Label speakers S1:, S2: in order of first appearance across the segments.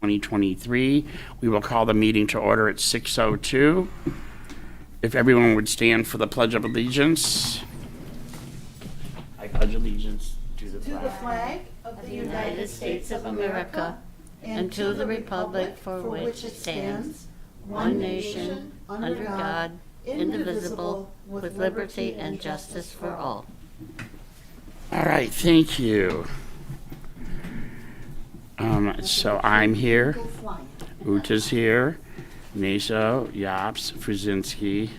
S1: 2023. We will call the meeting to order at 6:02. If everyone would stand for the Pledge of Allegiance. I pledge allegiance to the
S2: flag of the United States of America and to the republic for which it stands, one nation, under God, indivisible, with liberty and justice for all.
S1: All right, thank you. So I'm here, Uta's here, Naso, Yops, Frzinski,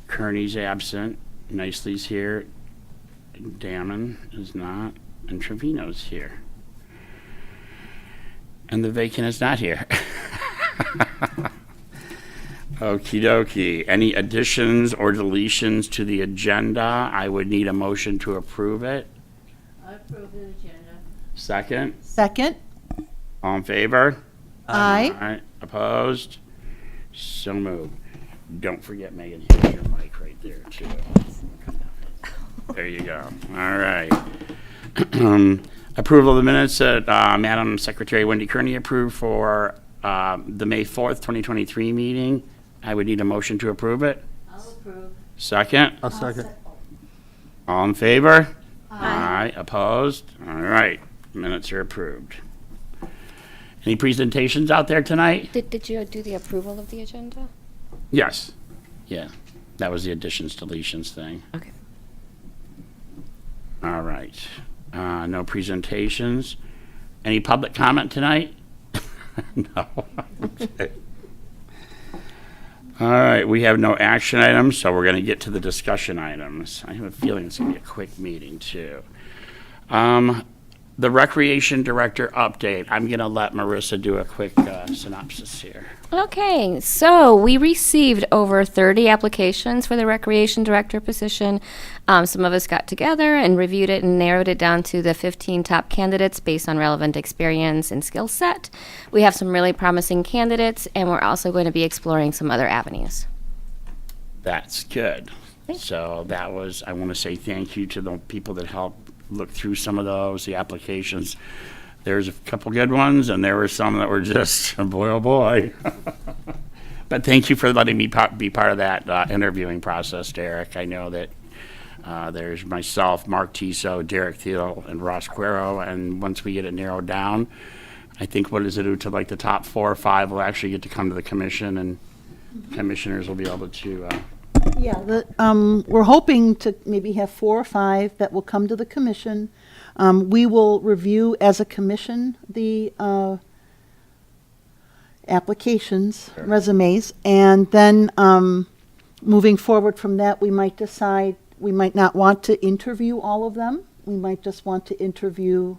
S1: Kearney's absent, Nicely's here, Damon is not, and Trevino's here. And the vacant is not here. Okie dokie. Any additions or deletions to the agenda? I would need a motion to approve it.
S2: I approve the agenda.
S1: Second?
S3: Second.
S1: All in favor?
S3: Aye.
S1: Aye. Opposed? So moved. Don't forget, Megan, here's your mic right there, too. There you go. All right. Approval of the minutes that Madam Secretary Wendy Kearney approved for the May 4th, 2023 meeting. I would need a motion to approve it.
S2: I'll approve.
S1: Second?
S4: I'll second.
S1: All in favor?
S3: Aye.
S1: Opposed? All right. Minutes are approved. Any presentations out there tonight?
S5: Did you do the approval of the agenda?
S1: Yes. Yeah. That was the additions, deletions thing.
S5: Okay.
S1: All right. No presentations. Any public comment tonight? No. Okay. All right. We have no action items, so we're going to get to the discussion items. I have a feeling it's going to be a quick meeting, too. The Recreation Director update. I'm going to let Marissa do a quick synopsis here.
S5: Okay, so we received over 30 applications for the Recreation Director position. Some of us got together and reviewed it and narrowed it down to the 15 top candidates based on relevant experience and skill set. We have some really promising candidates, and we're also going to be exploring some other avenues.
S1: That's good. So that was, I want to say thank you to the people that helped look through some of those, the applications. There's a couple good ones, and there were some that were just, boy, oh boy. But thank you for letting me be part of that interviewing process, Derek. I know that there's myself, Mark Tiso, Derek Thiel, and Ross Quero, and once we get it narrowed down, I think, what does it do to like the top 4 or 5 will actually get to come to the commission, and commissioners will be able to
S3: Yeah, we're hoping to maybe have 4 or 5 that will come to the commission. We will review as a commission the applications,
S1: Sure.
S3: resumes, and then moving forward from that, we might decide we might not want to interview all of them. We might just want to interview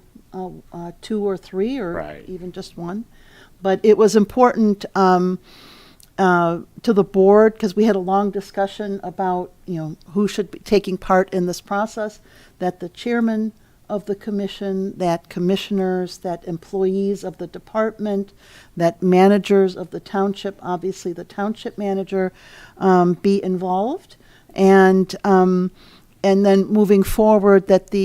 S3: 2 or 3 or
S1: Right.
S3: even just 1. But it was important to the board, because we had a long discussion about, who should be taking part in this process, that the chairman of the commission, that commissioners, that employees of the department, that managers of the township, obviously the township manager, be involved. And then moving forward, that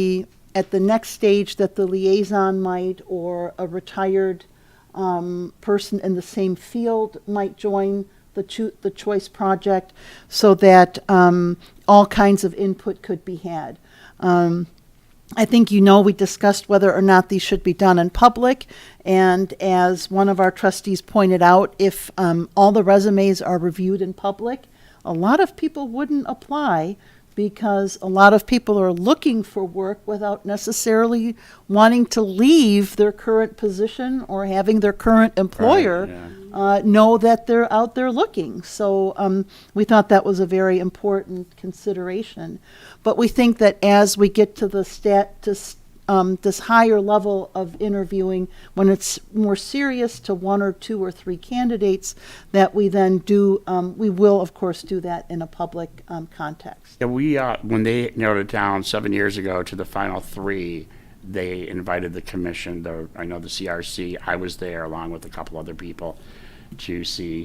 S3: at the next stage, that the liaison might, or a retired person in the same field might join the choice project, so that all kinds of input could be had. I think we discussed whether or not these should be done in public, and as one of our trustees pointed out, if all the resumes are reviewed in public, a lot of people wouldn't apply, because a lot of people are looking for work without necessarily wanting to leave their current position or having their current employer know that they're out there looking. So we thought that was a very important consideration. But we think that as we get to this higher level of interviewing, when it's more serious to 1 or 2 or 3 candidates, that we then we will, of course, do that in a public context.
S1: Yeah, we when they narrowed it down 7 years ago to the final 3, they invited the commission. I know the CRC. I was there along with a couple other people to see,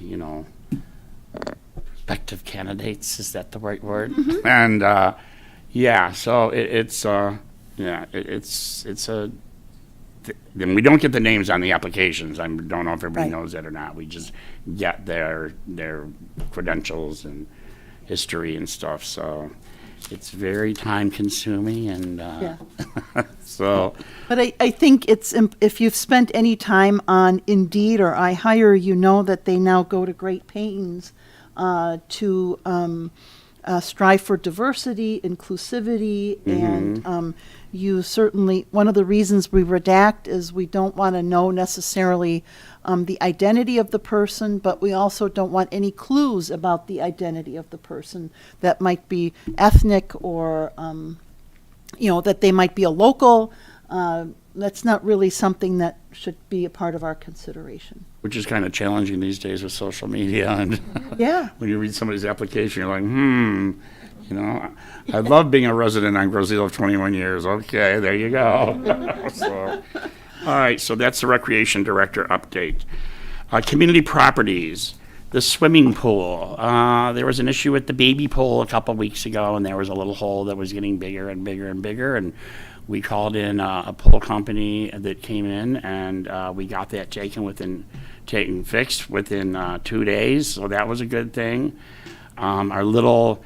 S1: prospective candidates. Is that the right word? Mm-hmm. And so it's a then we don't get the names on the applications. I don't know if everybody
S3: Right.
S1: knows that or not. We just get their credentials and history and stuff, so it's very time consuming and,
S3: Yeah.
S1: so,
S3: But I think if you've spent any time on Indeed or iHire, you know that they now go to great pains to strive for diversity, inclusivity, and you certainly, one of the reasons we redact is we don't want to know necessarily the identity of the person, but we also don't want any clues about the identity of the person that might be ethnic or, that they might be a local. That's not really something that should be a part of our consideration.
S1: which is kind of challenging these days with social media. And
S3: Yeah.
S1: when you read somebody's application, you're like, I love being a resident on Grosseto of 21 years. Okay, there you go. So, all right, so that's the Recreation Director update. Community properties, the swimming pool. There was an issue with the baby pool a couple weeks ago, and there was a little hole that was getting bigger and bigger and bigger, and we called in a pool company that came in, and we got that taken fixed within 2 days, so that was a good thing. Our little,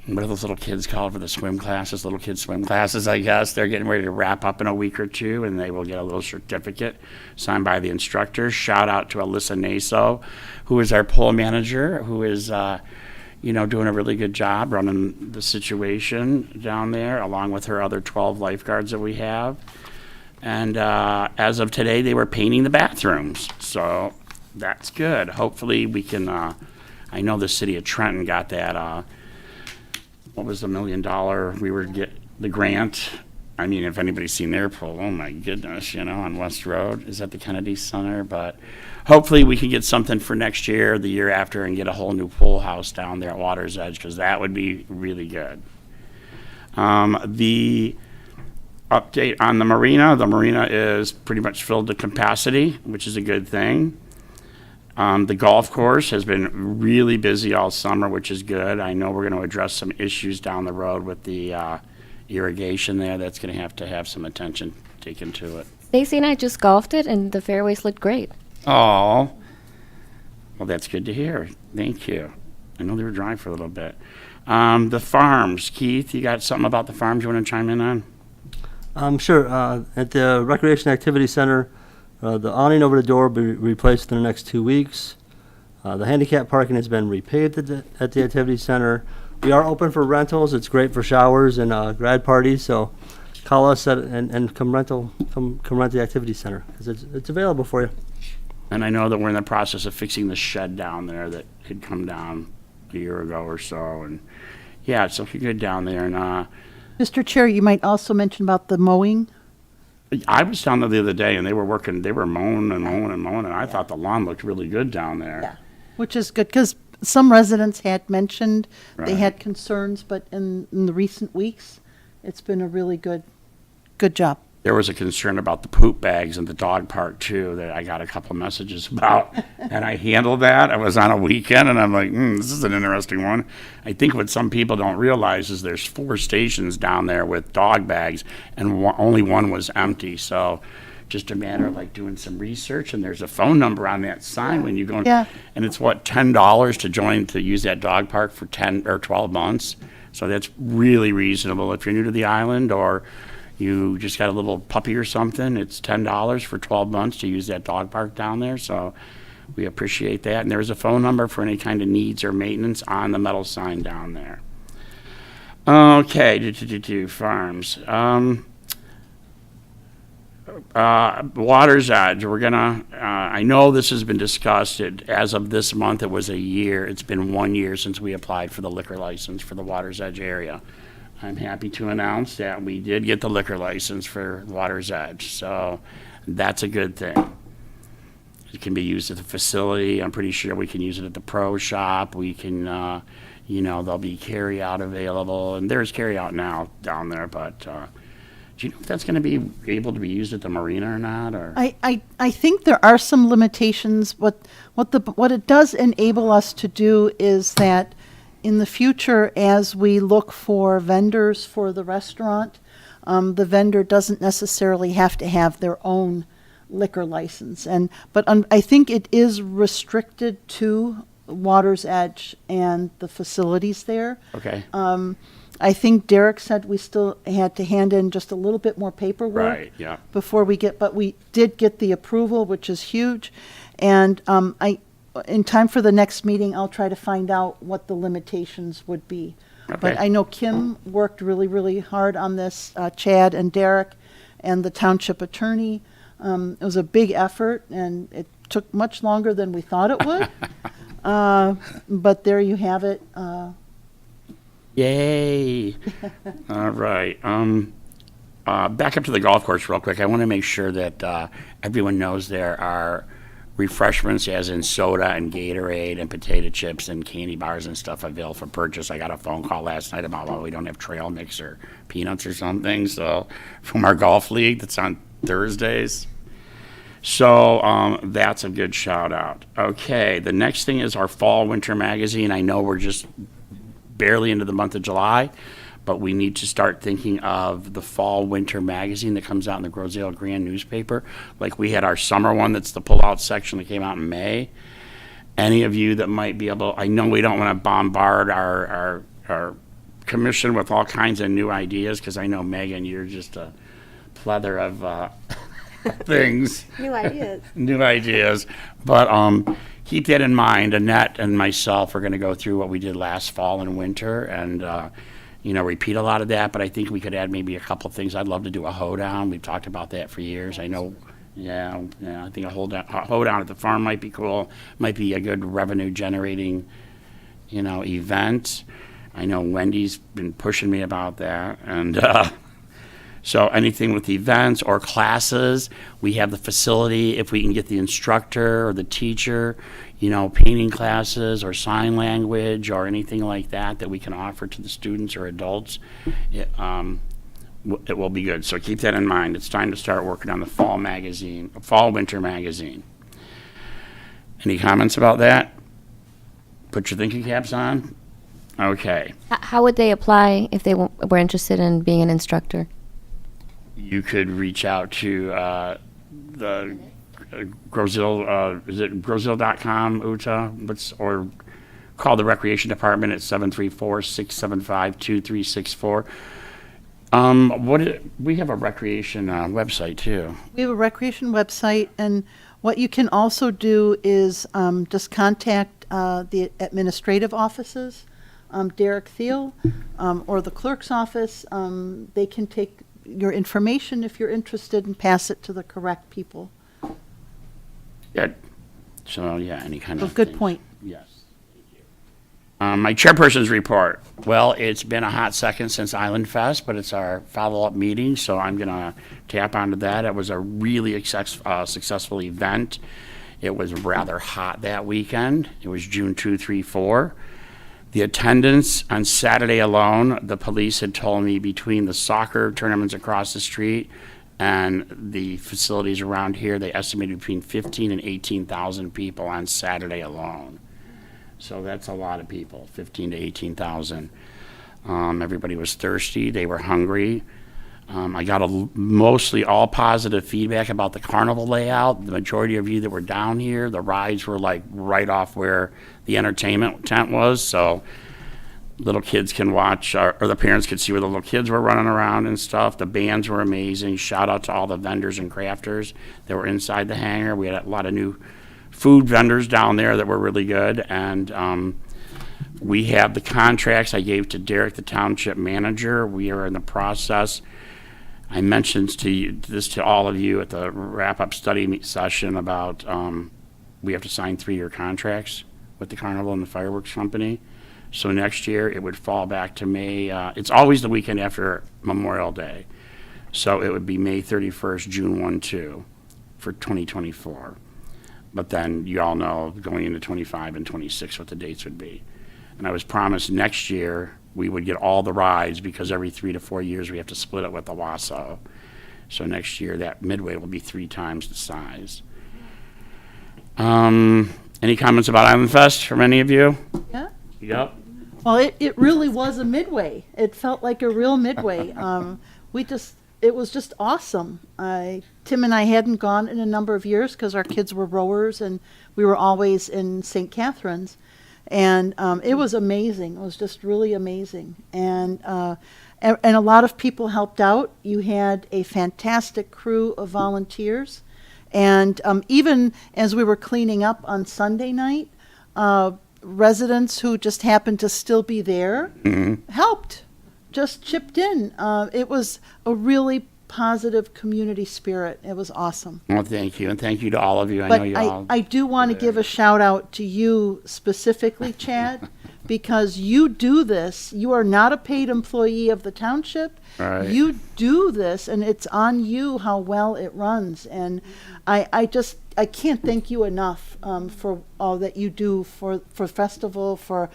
S1: what are those little kids called for the swim classes? Little kids swim classes, I guess. They're getting ready to wrap up in a week or two, and they will get a little certificate signed by the instructor. Shout out to Alyssa Naso, who is our pool manager, who is, doing a really good job running the situation down there, along with her other 12 lifeguards that we have. And as of today, they were painting the bathrooms, so that's good. Hopefully we can, I know the city of Trenton got that, what was the $1 million, we were get the grant. I mean, if anybody's seen their pool, oh my goodness, on West Road, is at the Kennedy Center, but hopefully we can get something for next year, the year after, and get a whole new pool house down there at Water's Edge, because that would be really good. The update on the marina is pretty much filled to capacity, which is a good thing. The golf course has been really busy all summer, which is good. I know we're going to address some issues down the road with the irrigation there. That's going to have some attention taken to it.
S5: Stacy and I just golfed it, and the fairways looked great.
S1: Oh, well, that's good to hear. Thank you. I know they were dry for a little bit. The farms, Keith, you got something about the farms you want to chime in on?
S4: Sure. At the Recreation Activity Center, the awning over the door will be replaced in the next 2 weeks. The handicap parking has been repaved at the Activity Center. We are open for rentals. It's great for showers and grad parties, so call us and come rent the Activity Center, because it's available for you.
S1: And I know that we're in the process of fixing the shed down there that had come down a year ago or so. And yeah, it's looking good down there. And
S3: Mr. Chair, you might also mention about the mowing.
S1: I was down there the other day, and they were mowing and mowing and mowing, and I thought the lawn looked really good down there.
S3: Which is good, because some residents had mentioned they
S1: Right.
S3: had concerns, but in the recent weeks, it's been a really good job.
S1: There was a concern about the poop bags in the dog park too, that I got a couple messages about, and I handled that. I was on a weekend, and I'm like, this is an interesting one. I think what some people don't realize is there's 4 stations down there with dog bags, and only one was empty. So just a matter of like doing some research, and there's a phone number on that sign when you go.
S3: Yeah.
S1: And it's what, $10 to use that dog park for 10 or 12 months. So that's really reasonable if you're new to the island, or you just got a little puppy or something. It's $10 for 12 months to use that dog park down there. So we appreciate that. And there's a phone number for any kind of needs or maintenance on the metal sign down there. Okay, farms. Water's Edge, we're gonna, I know this has been discussed. As of this month, it was a year. It's been 1 year since we applied for the liquor license for the Water's Edge area. I'm happy to announce that we did get the liquor license for Water's Edge, so that's a good thing. It can be used at the facility. I'm pretty sure we can use it at the pro shop. We can, there'll be carry-out available, and there's carry-out now down there, but do you know if that's going to be able to be used at the marina or not? Or
S3: I think there are some limitations. What it does enable us to do is that in the future, as we look for vendors for the restaurant, the vendor doesn't necessarily have to have their own liquor license. But I think it is restricted to Water's Edge and the facilities there.
S1: Okay.
S3: I think Derek said we still had to hand in just a little bit more paperwork.
S1: Right, yeah.
S3: Before but we did get the approval, which is huge. And in time for the next meeting, I'll try to find out what the limitations would be. But
S1: Okay.
S3: I know Kim worked really, really hard on this, Chad and Derek and the township attorney. It was a big effort, and it took much longer than we thought it would. But there you have it.
S1: Yay. All right. Back up to the golf course real quick. I want to make sure that everyone knows there are refreshments, as in soda and Gatorade and potato chips and candy bars and stuff available for purchase. I got a phone call last night about, well, we don't have trail mix or peanuts or something. So from our golf league that's on Thursdays. So that's a good shout out. Okay, the next thing is our fall winter magazine. I know we're just barely into the month of July, but we need to start thinking of the fall winter magazine that comes out in the Grosedale Grand newspaper. Like we had our summer one, that's the pull-out section that came out in May. Any of you that might be able, I know we don't want to bombard our commission with all kinds of new ideas, because I know, Megan, you're just a plethora of things. New ideas. But keep that in mind. Annette and myself are going to go through what we did last fall and winter and, repeat a lot of that. But I think we could add maybe a couple of things. I'd love to do a hoedown. We've talked about that for years. I know, I think a hoedown at the farm might be cool. Might be a good revenue generating, event. I know Wendy's been pushing me about that. And, so anything with events or classes, we have the facility, if we can get the instructor or the teacher, painting classes or sign language or anything like that we can offer to the students or adults, it will be good. So keep that in mind. It's time to start working on the fall winter magazine. Any comments about that? Put your thinking caps on. Okay.
S5: How would they apply if they were interested in being an instructor?
S1: You could reach out to the Groseville, is it Groseville.com, Uta? Or call the Recreation Department at 734-675-2364. We have a recreation website too.
S3: We have a recreation website, and what you can also do is just contact the administrative offices, Derek Thiel, or the clerk's office. They can take your information if you're interested and pass it to the correct people.
S1: Good. So, any kind of
S3: Good
S1: things.
S3: point.
S1: Yes. Thank you. My chairperson's report. Well, it's been a hot second since Island Fest, but it's our follow-up meeting, so I'm going to tap onto that. It was a really successful event. It was rather hot that weekend. It was June 2, 3, 4. The attendance on Saturday alone, the police had told me between the soccer tournaments across the street and the facilities around here, they estimated between 15 and 18,000 people on Saturday alone. So that's a lot of people, 15 to 18,000. Everybody was thirsty. They were hungry. I got mostly all positive feedback about the carnival layout. The majority of you that were down here, the rides were like right off where the entertainment tent was, so little kids can watch, or the parents could see where the little kids were running around and stuff. The bands were amazing. Shout out to all the vendors and crafters that were inside the hangar. We had a lot of new food vendors down there that were really good, and we have the contracts I gave to Derek, the township manager. We are in the process. I mentioned to all of you at the wrap-up study session about we have to sign 3-year contracts with the carnival and the fireworks company. So next year it would fall back to May. It's always the weekend after Memorial Day. So it would be May 31st, June 1, 2 for 2024. But then you all know going into 25 and 26 what the dates would be. And I was promised next year we would get all the rides, because every 3 to 4 years we have to split it with the WASO. So next year that midway will be 3 times the size. Any comments about Island Fest from any of you?
S3: Yeah.
S1: Yep.
S3: Well, it really was a midway. It felt like a real midway. We just it was just awesome. Tim and I hadn't gone in a number of years because our kids were rowers and we were always in St. Catharines. And it was amazing. It was just really amazing. And a lot of people helped out. You had a fantastic crew of volunteers. And even as we were cleaning up on Sunday night, residents who just happened to still be there helped, just chipped in. It was a really positive community spirit. It was awesome.
S1: Well, thank you, and thank you to all of you. I know
S3: But
S1: you all.
S3: I do want to give a shout out to you specifically, Chad, because you do this. You are not a paid employee of the township.
S1: Right.
S3: You do this, and it's on you how well it runs. And I can't thank you enough for all that you do for festival, for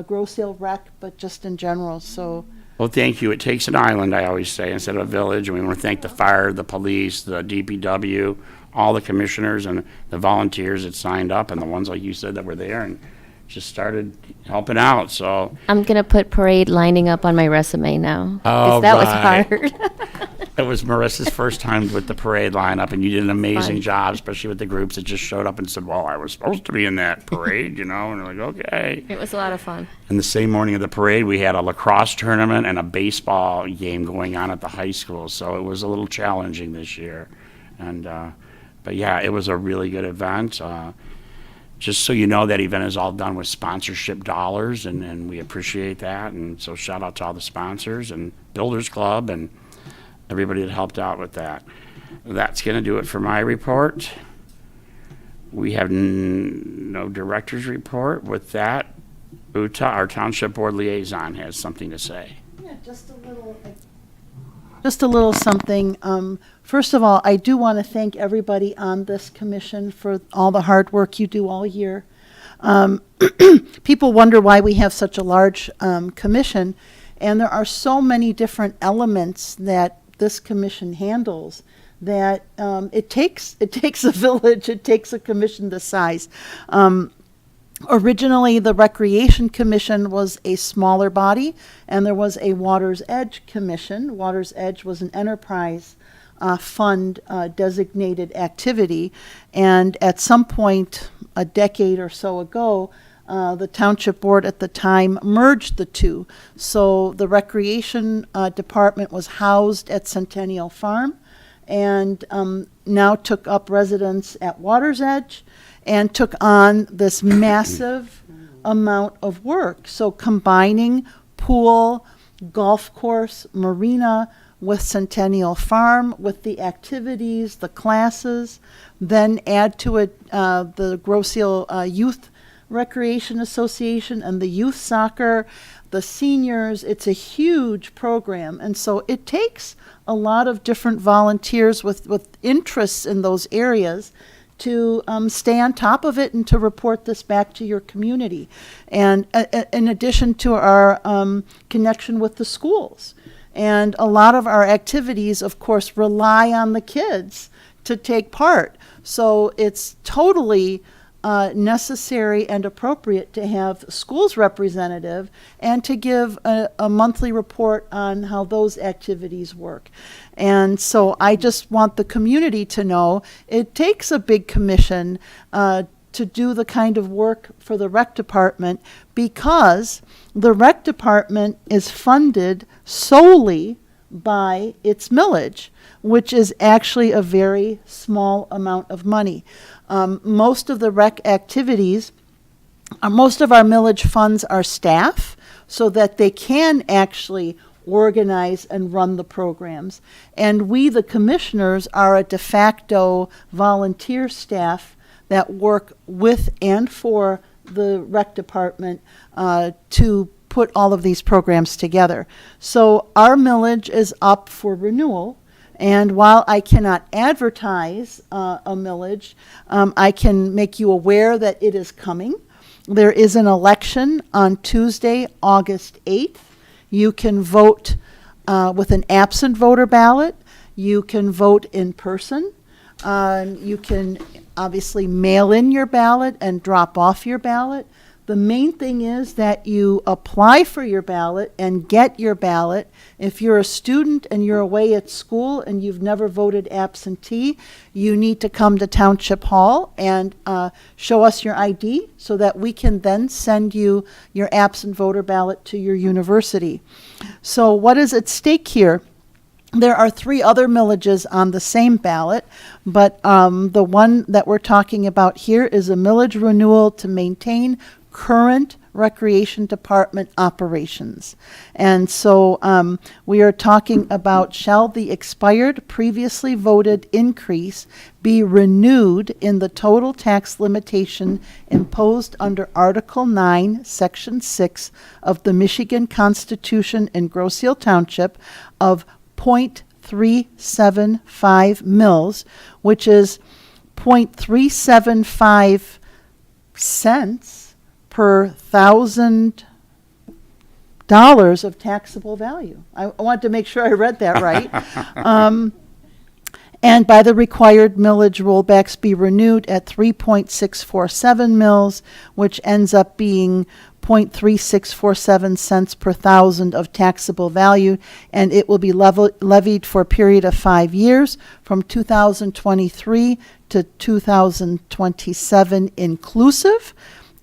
S3: Grosse Ile Rec, but just in general. So.
S1: Well, thank you. It takes an island, I always say, instead of a village. And we want to thank the fire, the police, the DPW, all the commissioners and the volunteers that signed up and the ones, like you said, that were there and just started helping out. So,
S5: I'm going to put parade lining up on my resume now. 'cause
S1: Oh,
S5: that was
S1: right.
S5: hard.
S1: it was Marissa's first time with the parade lineup, and you did an amazing
S5: Fun.
S1: job, especially with the groups that just showed up and said, well, I was supposed to be in that parade, and they're like, okay.
S5: It was a lot of fun.
S1: And the same morning of the parade, we had a lacrosse tournament and a baseball game going on at the high school, so it was a little challenging this year. And, but yeah, it was a really good event. Just so you know, that event is all done with sponsorship dollars, and we appreciate that. And so shout out to all the sponsors and Builders Club and everybody that helped out with that. That's going to do it for my report. We have no director's report. With that, Uta, our Township Board Liaison, has something to say.
S3: Yeah, just a little something. First of all, I do want to thank everybody on this commission for all the hard work you do all year. People wonder why we have such a large commission, and there are so many different elements that this commission handles that it takes a village, it takes a commission this size. Originally, the Recreation Commission was a smaller body, and there was a Water's Edge Commission. Water's Edge was an enterprise fund designated activity, and at some point, a decade or so ago, the Township Board at the time merged the two. So the Recreation Department was housed at Centennial Farm, and now took up residence at Water's Edge, and took on this massive amount of work. So combining pool, golf course, marina with Centennial Farm, with the activities, the classes, then add to it the Grosse Ile Youth Recreation Association and the youth soccer, the seniors. It's a huge program. And so it takes a lot of different volunteers with interests in those areas to stay on top of it and to report this back to your community. And in addition to our connection with the schools. And a lot of our activities, of course, rely on the kids to take part. So it's totally necessary and appropriate to have schools representative and to give a monthly report on how those activities work. And so I just want the community to know it takes a big commission to do the kind of work for the rec department, because the rec department is funded solely by its millage, which is actually a very small amount of money. Most of the rec activities, most of our millage funds are staff, so that they can actually organize and run the programs. And we, the commissioners, are a de facto volunteer staff that work with and for the rec department to put all of these programs together. So our millage is up for renewal. And while I cannot advertise a millage, I can make you aware that it is coming. There is an election on Tuesday, August 8th. You can vote with an absent voter ballot. You can vote in person. You can obviously mail in your ballot and drop off your ballot. The main thing is that you apply for your ballot and get your ballot. If you're a student and you're away at school and you've never voted absentee, you need to come to Township Hall and show us your ID so that we can then send you your absent voter ballot to your university. So what is at stake here? There are 3 other millages on the same ballot, but the one that we're talking about here is a millage renewal to maintain current Recreation Department operations. And so we are talking about, shall the expired previously voted increase be renewed in the total tax limitation imposed under Article 9, Section 6 of the Michigan Constitution in Grosse Ile Township of 0.375 mils, which is 0.375 cents per $1,000 of taxable value. I want to make sure I read that right. And by the required millage rollbacks be renewed at 3.647 mils, which ends up being 0.3647 cents per thousand of taxable value, and it will be levied for a period of 5 years from 2023 to 2027 inclusive,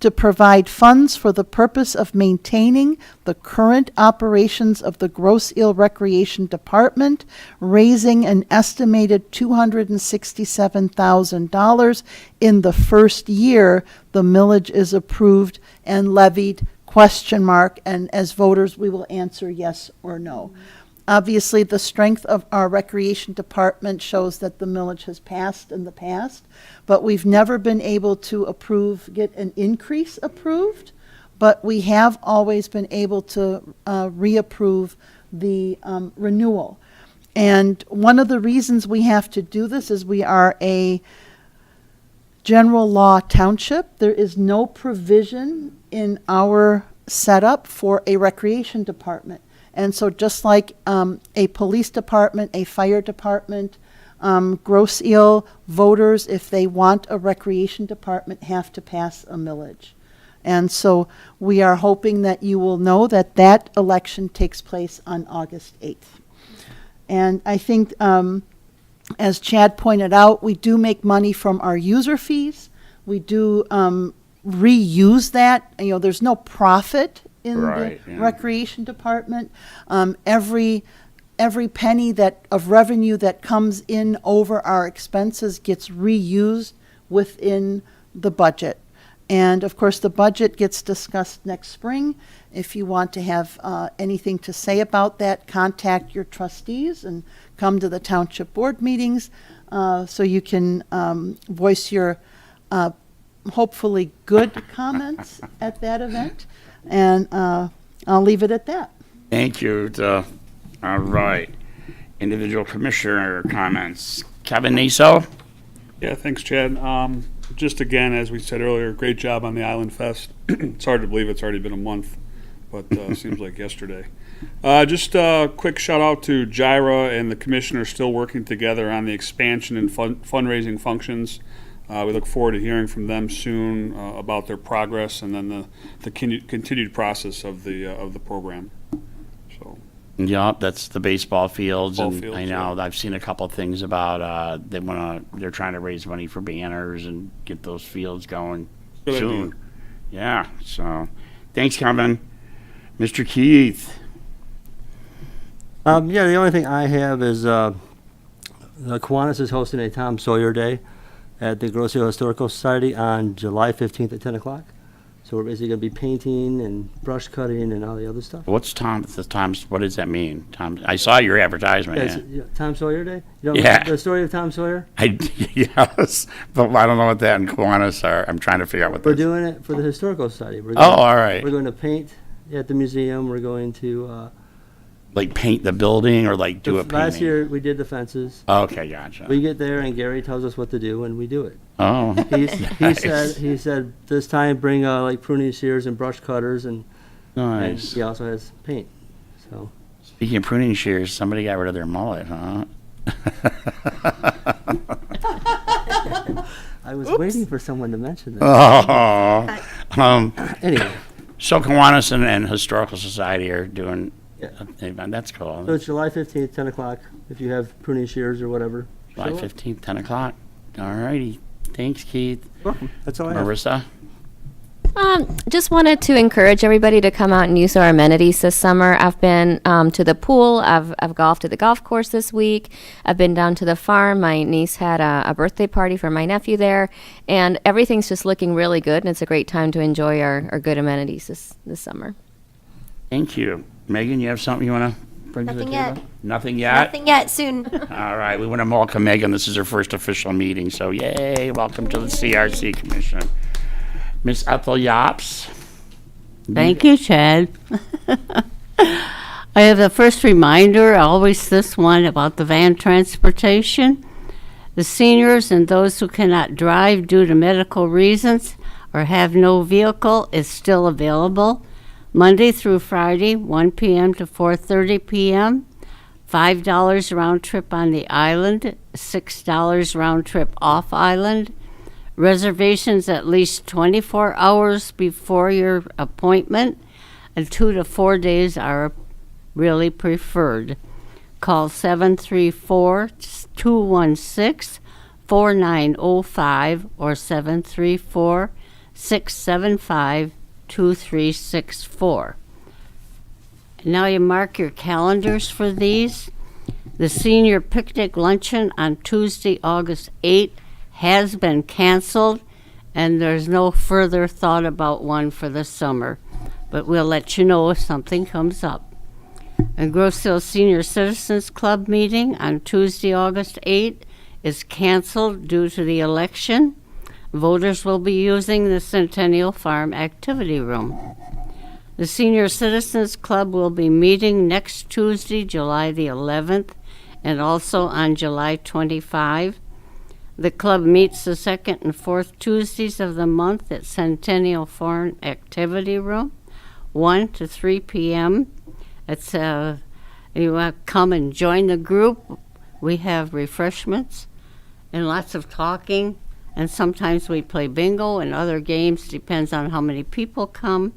S3: to provide funds for the purpose of maintaining the current operations of the Grosse Ile Recreation Department, raising an estimated $267,000 in the first year the millage is approved and levied, ? And as voters, we will answer yes or no. Obviously, the strength of our Recreation Department shows that the millage has passed in the past, but we've never been able to get an increase approved, but we have always been able to reapprove the renewal. And one of the reasons we have to do this is we are a general law township. There is no provision in our setup for a recreation department. And so just like a police department, a fire department, Grosse Ile voters, if they want a recreation department, have to pass a millage. And so we are hoping that you will know that that election takes place on August 8th. And I think, as Chad pointed out, we do make money from our user fees. We do reuse that. There's no profit in the recreation department. Every penny of revenue that comes in over our expenses gets reused within the budget. And of course, the budget gets discussed next spring. If you want to have anything to say about that, contact your trustees and come to the township board meetings so you can voice your hopefully good comments at that event. And I'll leave it at that.
S1: Thank you. All right. Individual commissioner comments. Kevin Naso?
S6: Yeah, thanks, Chad. Just again, as we said earlier, great job on the Island Fest. It's hard to believe it's already been a month, but seems like yesterday. Just a quick shout out to Jaira and the commissioner still working together on the expansion and fundraising functions. We look forward to hearing from them soon about their progress and then the continued process of the program. So.
S1: Yeah, that's the baseball fields,
S6: Ball
S1: and
S6: fields,
S1: I know
S6: yeah.
S1: I've seen a couple of things about they're trying to raise money for banners and get those fields going
S6: Good
S1: soon.
S6: idea.
S1: Yeah, so thanks, Kevin. Mr. Keith.
S4: Yeah, the only thing I have is the Kiwanis is hosting a Tom Sawyer Day at the Grosse Ile Historical Society on July 15th at 10 o'clock. So we're basically going to be painting and brush cutting and all the other stuff.
S1: What's Tom's? What does that mean? Tom, I saw your advertisement.
S4: Yeah,
S1: Yeah.
S4: Tom Sawyer Day? You know
S1: Yeah.
S4: the story of Tom Sawyer?
S1: Yes, but I don't know what that and Kiwanis are. I'm trying to figure out what
S4: We're
S1: that is.
S4: doing it for the Historical Society. We're
S1: Oh,
S4: going,
S1: all right.
S4: We're going to paint at the museum. We're going to...
S1: Like paint the building or like do a painting?
S4: last year, we did the fences.
S1: Okay, gotcha.
S4: We get there, and Gary tells us what to do, and we do it.
S1: Oh.
S4: He said this time bring like pruning shears and brush cutters, and
S1: Nice.
S4: he also has paint. So
S1: Speaking of pruning shears, somebody got rid of their mullet, huh?
S4: I was waiting for someone to mention this.
S1: Oh.
S4: Anyway,
S1: So Kiwanis and Historical Society are doing
S4: Yeah.
S1: an event. That's cool.
S4: so it's July 15th, 10 o'clock, if you have pruning shears or whatever.
S1: July
S4: show up.
S1: 15th, 10 o'clock. All righty. Thanks, Keith.
S4: Welcome. That's all I have.
S1: Marissa?
S5: Just wanted to encourage everybody to come out and use our amenities this summer. I've been to the pool. I've golfed at the golf course this week. I've been down to the farm. My niece had a birthday party for my nephew there, and everything's just looking really good. And it's a great time to enjoy our good amenities this summer.
S1: Thank you. Megan, you have something you want to bring to the
S7: Nothing
S1: table?
S7: yet.
S1: Nothing yet?
S7: Nothing yet, soon.
S1: All right. We want to welcome Megan. This is her first official meeting. So, yay. Welcome to the CRC Commission. Miss Ethel Yops.
S2: Thank you, Chad. I have a first reminder, always this one, about the van transportation. The seniors and those who cannot drive due to medical reasons or have no vehicle is still available. Monday through Friday, 1 p.m. to 4:30 p.m. $5 round trip on the island, $6 round trip off island. Reservations at least 24 hours before your appointment, and 2 to 4 days are really preferred. Call 734-216-4905 or 734-675-2364. Now you mark your calendars for these. The senior picnic luncheon on Tuesday, August 8th has been canceled, and there's no further thought about one for the summer, but we'll let you know if something comes up. A Grosse Ile Senior Citizens Club meeting on Tuesday, August 8th is canceled due to the election. Voters will be using the Centennial Farm Activity Room. The Senior Citizens Club will be meeting next Tuesday, July the 11th, and also on July 25. The club meets the second and fourth Tuesdays of the month at Centennial Farm Activity Room, 1 to 3 p.m. It's you come and join the group. We have refreshments and lots of talking, and sometimes we play bingo and other games, depends on how many people come.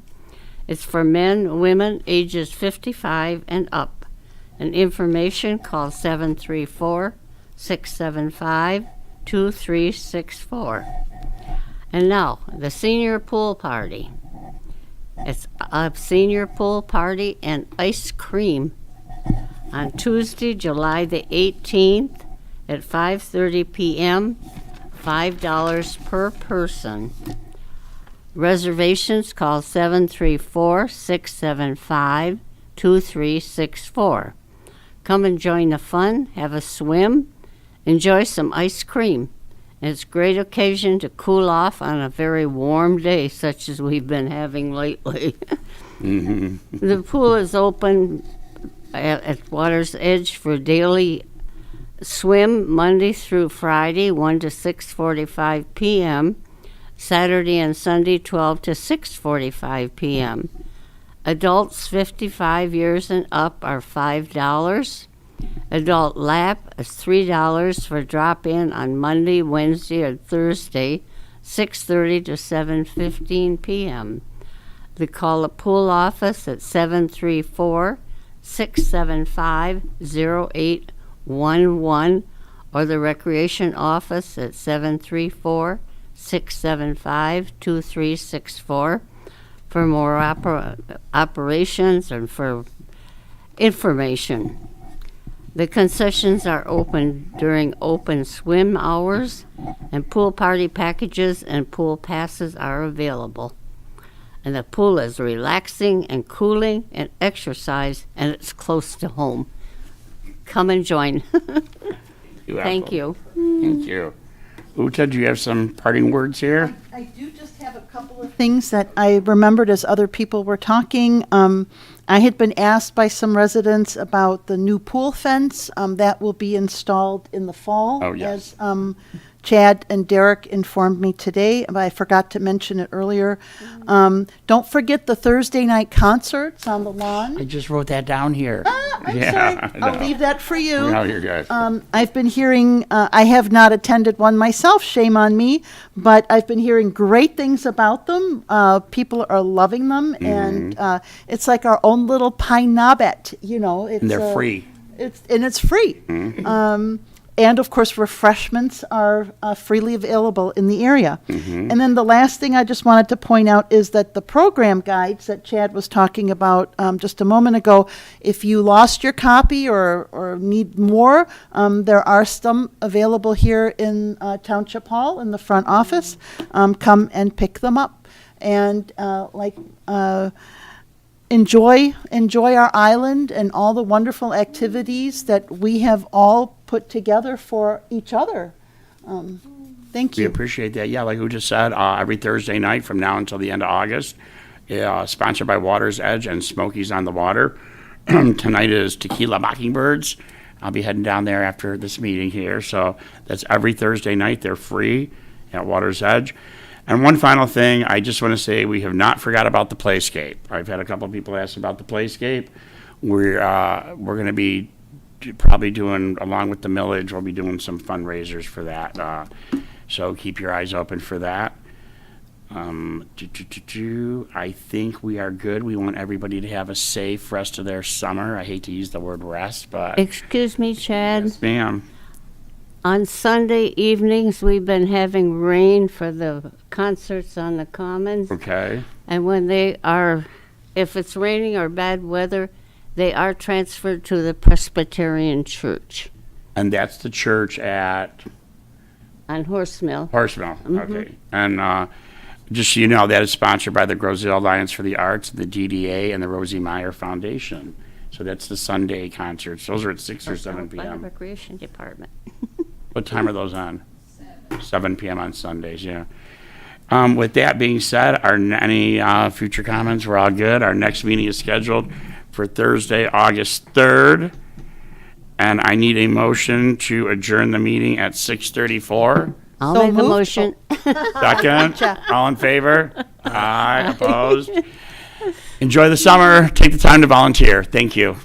S2: It's for men, women, ages 55 and up. And information, call 734-675-2364. And now, the senior pool party. It's a senior pool party and ice cream on Tuesday, July the 18th at 5:30 p.m., $5 per person. Reservations, call 734-675-2364. Come and join the fun, have a swim, enjoy some ice cream. It's a great occasion to cool off on a very warm day such as we've been having lately. The pool is open at water's edge for daily swim Monday through Friday, 1 to 6:45 p.m., Saturday and Sunday, 12 to 6:45 p.m. Adults 55 years and up are $5. Adult lap is $3 for drop-in on Monday, Wednesday, and Thursday, 6:30 to 7:15 p.m. They call the pool office at 734-675-0811 or the recreation office at 734-675-2364 for more operations and for information. The concessions are open during open swim hours, and pool party packages and pool passes are available. And the pool is relaxing and cooling and exercise, and it's close to home. Come and join. Thank you.
S1: Thank you. Uta, do you have some parting words here?
S3: I do just have a couple of things that I remembered as other people were talking. I had been asked by some residents about the new pool fence that will be installed in the fall.
S1: Oh, yes.
S3: As Chad and Derek informed me today, but I forgot to mention it earlier. Don't forget the Thursday night concerts on the lawn.
S1: I just wrote that down here.
S3: I'm
S1: Yeah,
S3: sorry.
S1: I
S3: I'll
S1: know.
S3: leave that for you.
S1: No, you're good.
S3: I've been hearing, I have not attended one myself, shame on me, but I've been hearing great things about them. People are loving them, and it's like our own little Pine Knobet, you know. It's,
S1: And they're free.
S3: It's free. And of course, refreshments are freely available in the area. And then the last thing I just wanted to point out is that the program guides that Chad was talking about just a moment ago, if you lost your copy or need more, there are some available here in Township Hall in the front office. Come and pick them up. And enjoy our island and all the wonderful activities that we have all put together for each other. Thank
S1: We
S3: you.
S1: appreciate that. Yeah, like we just said, every Thursday night from now until the end of August, sponsored by Water's Edge and Smokies on the Water. Tonight is Tequila Mockingbirds. I'll be heading down there after this meeting here. So that's every Thursday night. They're free at Water's Edge. And one final thing, I just want to say we have not forgot about the Playscape. I've had a couple of people ask about the Playscape. We're going to be probably doing, along with the millage, we'll be doing some fundraisers for that. So keep your eyes open for that. I think we are good. We want everybody to have a safe rest of their summer. I hate to use the word rest, but
S2: Excuse me, Chad.
S1: yes, ma'am.
S2: On Sunday evenings, we've been having rain for the concerts on the Commons.
S1: Okay.
S2: And when they are, if it's raining or bad weather, they are transferred to the Presbyterian Church
S1: And that's the church at
S2: on Horse Mill.
S1: Horseville. Okay. And just so you know, that is sponsored by the Grosville Alliance for the Arts, the DDA, and the Rosie Meyer Foundation. So that's the Sunday concerts. Those are at 6 or 7
S2: By the
S1: p.m.
S2: Recreation Department.
S1: What time are those on? 7 p.m. on Sundays, yeah. With that being said, any future comments? We're all good. Our next meeting is scheduled for Thursday, August 3rd. And I need a motion to adjourn the meeting at 6:34.
S2: I'll
S3: So
S2: make the
S3: moved.
S2: motion.
S1: Second, all in favor? Aye, opposed? Enjoy the summer. Take the time to volunteer. Thank you.